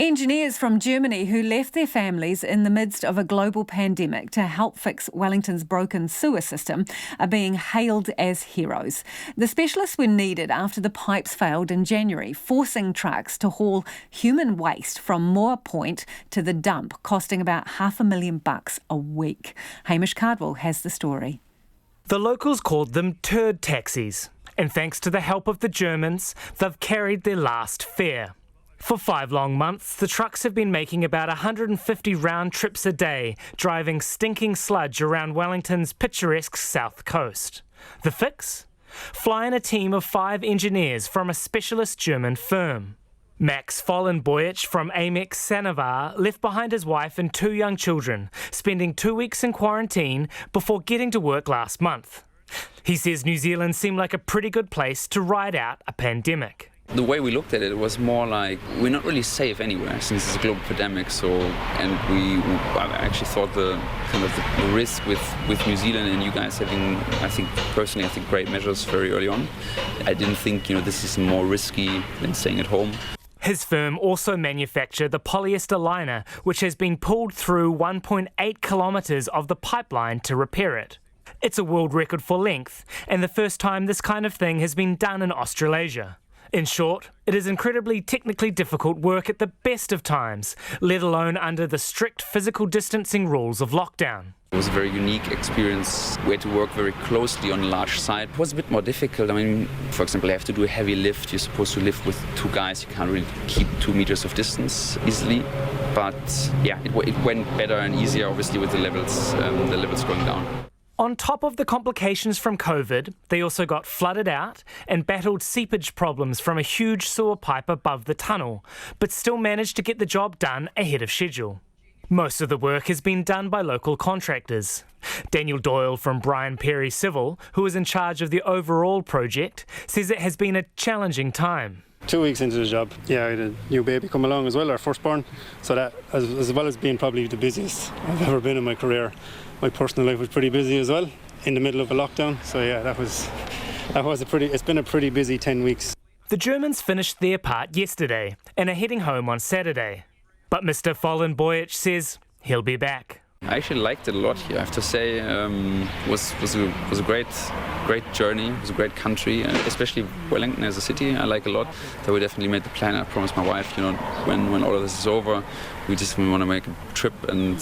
Engineers from Germany who left their families in the midst of a global pandemic to help fix Wellington's broken sewer system are being hailed as heroes. The specialists were needed after the pipes failed in January, forcing trucks to haul human waste from Moa Point to the dump, costing about $500,000 a week. Hamish Cardwell has the story. The locals called them turd taxis, and thanks to the help of the Germans, they've carried their last fare. For 5 long months, the trucks have been making about 150 round trips a day, driving stinking sludge around Wellington's picturesque south coast. The fix? Fly in a team of 5 engineers from a specialist German firm. Max Vollenboich from Amex Sanavar left behind his wife and 2 young children, spending 2 weeks in quarantine before getting to work last month. He says New Zealand seemed like a pretty good place to ride out a pandemic. The way we looked at it was more like we're not really safe anywhere since it's a global pandemic. I actually thought the risk with New Zealand and you guys having, I think great measures very early on. I didn't think this is more risky than staying at home. His firm also manufactured the polyester liner, which has been pulled through 1.8 kilometres of the pipeline to repair it. It's a world record for length, and the first time this kind of thing has been done in Australasia. In short, it is incredibly technically difficult work at the best of times, let alone under the strict physical distancing rules of lockdown. It was a very unique experience. We had to work very closely on a large site. It was a bit more difficult. For example, I have to do a heavy lift. You're supposed to lift with 2 guys. You can't really keep 2 meters of distance easily. But yeah, it went better and easier, obviously, with the levels going down. On top of the complications from COVID, they also got flooded out and battled seepage problems from a huge sewer pipe above the tunnel, but still managed to get the job done ahead of schedule. Most of the work has been done by local contractors. Daniel Doyle from Brian Perry Civil, who is in charge of the overall project, says it has been a challenging time. 2 weeks into the job, I had a new baby come along as well, our firstborn, so that as well as being probably the busiest I've ever been in my career, my personal life was pretty busy as well in the middle of a lockdown. So yeah, it's been a pretty busy 10 weeks. The Germans finished their part yesterday and are heading home on Saturday. But Mr. Vollenboich says he'll be back. I actually liked it a lot here. I have to say, it was a great journey. It was a great country, especially Wellington as a city. I like a lot. So we definitely made the plan. I promised my wife, when all of this is over, we want to make a trip and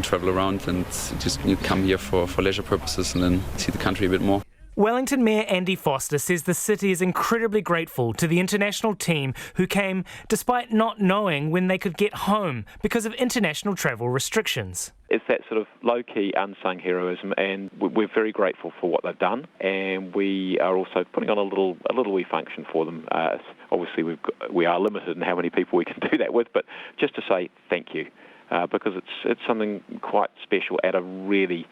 travel around and just come here for leisure purposes and then see the country a bit more. Wellington Mayor Andy Foster says the city is incredibly grateful to the international team who came despite not knowing when they could get home because of international travel restrictions. It's that sort of low-key, unsung heroism, and we're very grateful for what they've done, and we are also putting on a little wee function for them. Obviously, we are limited in how many people we can do that with, but just to say thank you, because it's something quite special at a really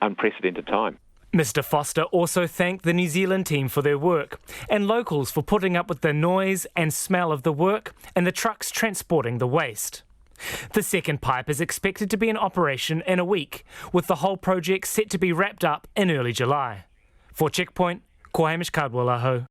unprecedented time. Mr. Foster also thanked the New Zealand team for their work and locals for putting up with the noise and smell of the work and the trucks transporting the waste. The second pipe is expected to be in operation in a week, with the whole project set to be wrapped up in early July. For Checkpoint, ko Hamish Cardwell aho.